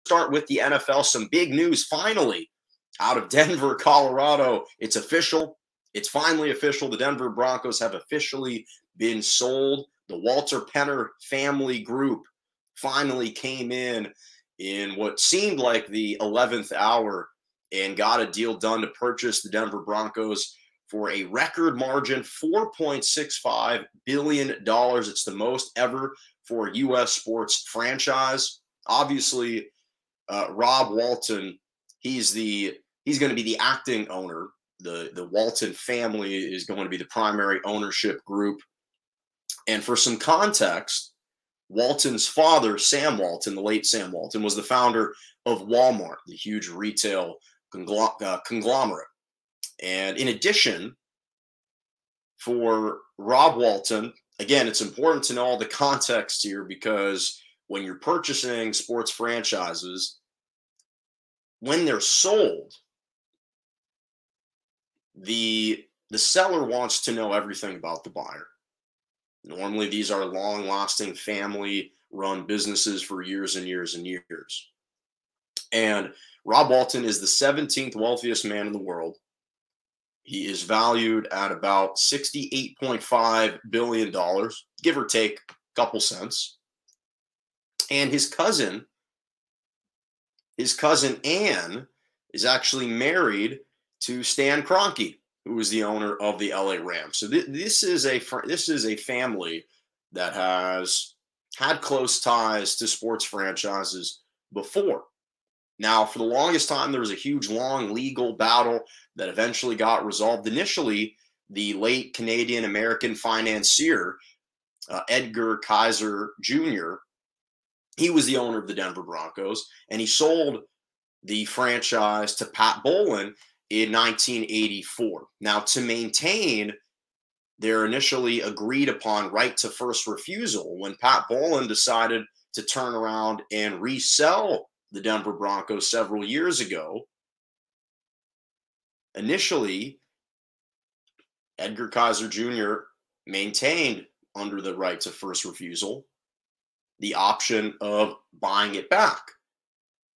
start with the NFL. Some big news finally out of Denver, Colorado. It's official. It's finally official. The Denver Broncos have officially been sold. The Walton-Penner family group finally came in what seemed like the 11th hour and got a deal done to purchase the Denver Broncos for a record margin, $4.65 billion. It's the most ever for a U.S. sports franchise. Obviously, Rob Walton, he's going to be the acting owner. The Walton family is going to be the primary ownership group. And for some context, Walton's father, Sam Walton, the late Sam Walton, was the founder of Walmart, the huge retail conglomerate. And in addition, for Rob Walton, again, it's important to know all the context here, because when you're purchasing sports franchises, when they're sold, the seller wants to know everything about the buyer. Normally, these are long-lasting family-run businesses for years and years and years. And Rob Walton is the 17th wealthiest man in the world. He is valued at about $68.5 billion, give or take a couple cents. And his cousin Ann, is actually married to Stan Kroenke, who is the owner of the LA Rams. So this is a family that has had close ties to sports franchises before. Now, for the longest time, there was a huge, long legal battle that eventually got resolved. Initially, the late Canadian-American financier, Edgar Kaiser Jr., he was the owner of the Denver Broncos, and he sold the franchise to Pat Bowlen in 1984. Now, to maintain their initially agreed upon right to first refusal, when Pat Bowlen decided to turn around and resell the Denver Broncos several years ago, initially, Edgar Kaiser Jr. maintained, under the right to first refusal, the option of buying it back.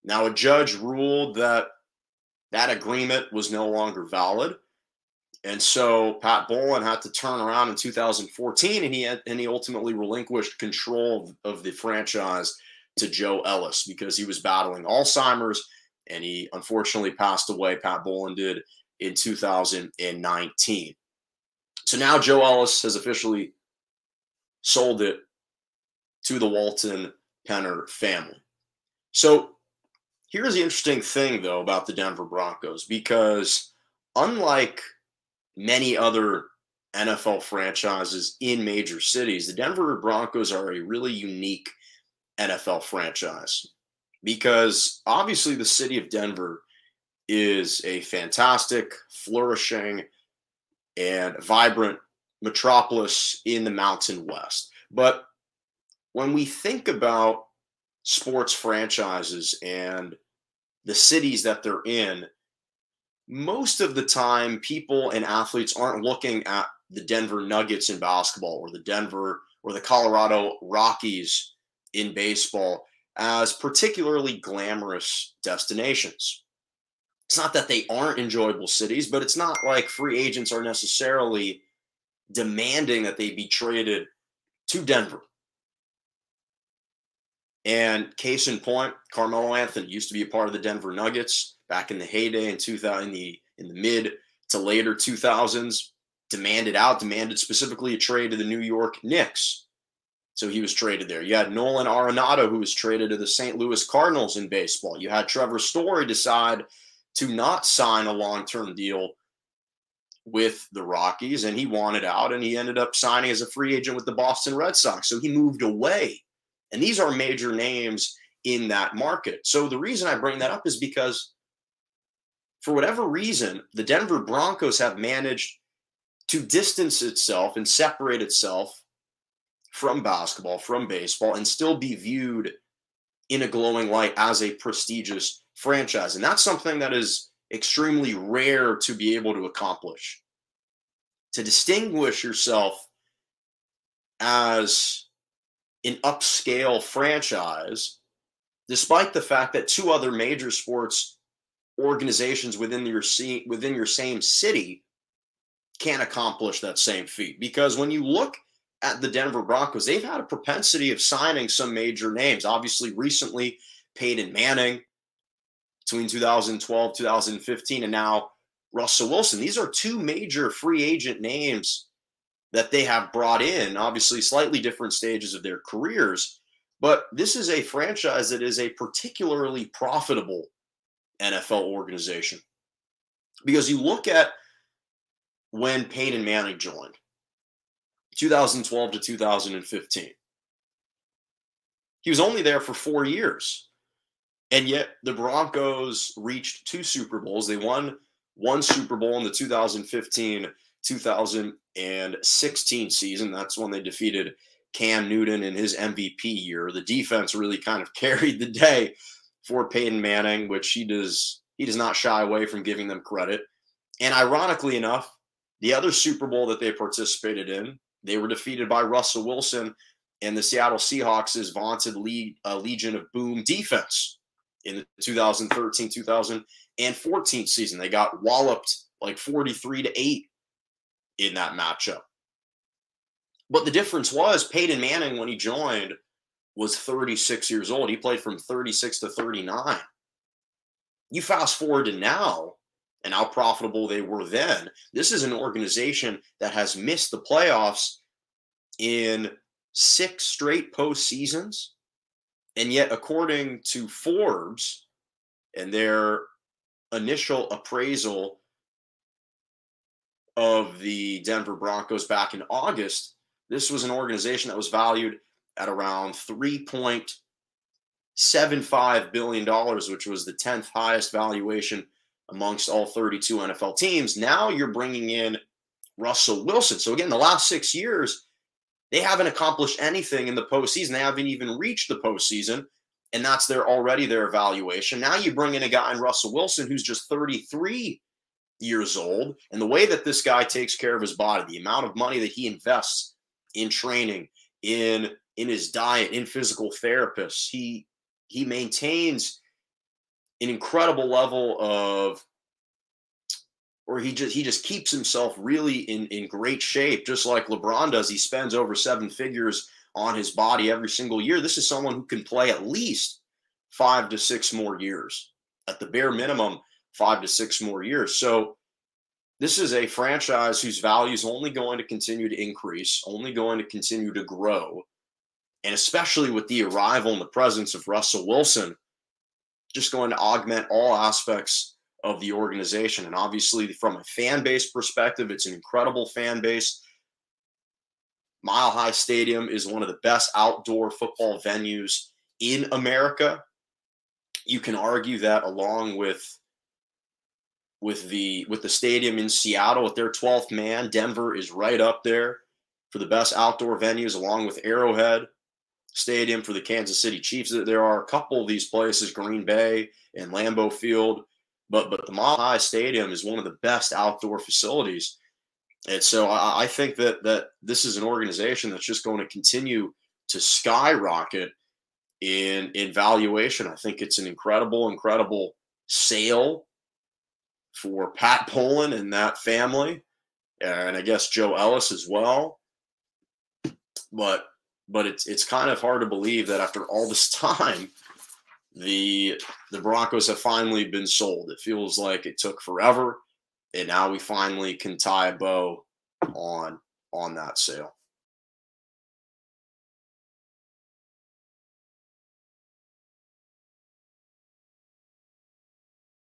Now, a judge ruled that that agreement was no longer valid, and so Pat Bowlen had to turn around in 2014, and he ultimately relinquished control of the franchise to Joe Ellis, because he was battling Alzheimer's, and he unfortunately passed away. Pat Bowlen did in 2019. So now Joe Ellis has officially sold it to the Walton-Penner family. So here's the interesting thing, though, about the Denver Broncos, because unlike many other NFL franchises in major cities, the Denver Broncos are a really unique NFL franchise, because obviously the city of Denver is a fantastic, flourishing, and vibrant metropolis in the Mountain West. But when we think about sports franchises and the cities that they're in, most of the time people and athletes aren't looking at the Denver Nuggets in basketball, or the Colorado Rockies in baseball as particularly glamorous destinations. It's not that they aren't enjoyable cities, but it's not like free agents are necessarily demanding that they be traded to Denver. And case in point, Carmelo Anthony used to be a part of the Denver Nuggets back in the heyday in the mid to later 2000s, demanded specifically a trade to the New York Knicks. So he was traded there. You had Nolan Arenado, who was traded to the St. Louis Cardinals in baseball. You had Trevor Story decide to not sign a long-term deal with the Rockies, and he wanted out, and he ended up signing as a free agent with the Boston Red Sox. So he moved away. And these are major names in that market. So the reason I bring that up is because, for whatever reason, the Denver Broncos have managed to distance itself and separate itself from basketball, from baseball, and still be viewed in a glowing light as a prestigious franchise. And that's something that is extremely rare to be able to accomplish. To distinguish yourself as an upscale franchise despite the fact that two other major sports organizations within your same city can't accomplish that same feat. Because when you look at the Denver Broncos, they've had a propensity of signing some major names. Obviously, recently, Peyton Manning between 2012, 2015, and now Russell Wilson. These are two major free agent names that they have brought in, obviously slightly different stages of their careers. But this is a franchise that is a particularly profitable NFL organization. Because you look at when Peyton Manning joined, 2012 to 2015. He was only there for 4 years. And yet the Broncos reached 2 Super Bowls. They won 1 Super Bowl in the 2015-2016 season. That's when they defeated Cam Newton in his MVP year. The defense really kind of carried the day for Peyton Manning, which he does not shy away from giving them credit. And ironically enough, the other Super Bowl that they participated in, they were defeated by Russell Wilson and the Seattle Seahawks' vaunted Legion of Boom defense in the 2013-2014 season. They got walloped like 43-8 in that matchup. But the difference was Peyton Manning, when he joined, was 36 years old. He played from 36 to 39. You fast forward to now, and how profitable they were then. This is an organization that has missed the playoffs in 6 straight postseasons. And yet, according to Forbes and their initial appraisal of the Denver Broncos back in August, this was an organization that was valued at around $3.75 billion, which was the 10th highest valuation amongst all 32 NFL teams. Now you're bringing in Russell Wilson. So again, the last 6 years, they haven't accomplished anything in the postseason. They haven't even reached the postseason, and that's already their evaluation. Now you bring in a guy in Russell Wilson who's just 33 years old, and the way that this guy takes care of his body, the amount of money that he invests in training, in his diet, in physical therapists, he maintains an incredible level of, or he just keeps himself really in great shape, just like LeBron does. He spends over 7 figures on his body every single year. This is someone who can play at least 5 to 6 more years, at the bare minimum, 5 to 6 more years. So this is a franchise whose value is only going to continue to increase, only going to continue to grow. And especially with the arrival and the presence of Russell Wilson, just going to augment all aspects of the organization. And obviously, from a fan base perspective, it's an incredible fan base. Mile High Stadium is one of the best outdoor football venues in America. You can argue that along with the stadium in Seattle, with their 12th man, Denver is right up there for the best outdoor venues, along with Arrowhead Stadium for the Kansas City Chiefs. There are a couple of these places, Green Bay and Lambeau Field, but the Mile High Stadium is one of the best outdoor facilities. And so I think that this is an organization that's just going to continue to skyrocket in valuation. I think it's an incredible sale for Pat Pullen and that family, and I guess Joe Ellis as well. But it's kind of hard to believe that after all this time, the Broncos have finally been sold. It feels like it took forever, and now we finally can tie a bow on that sale.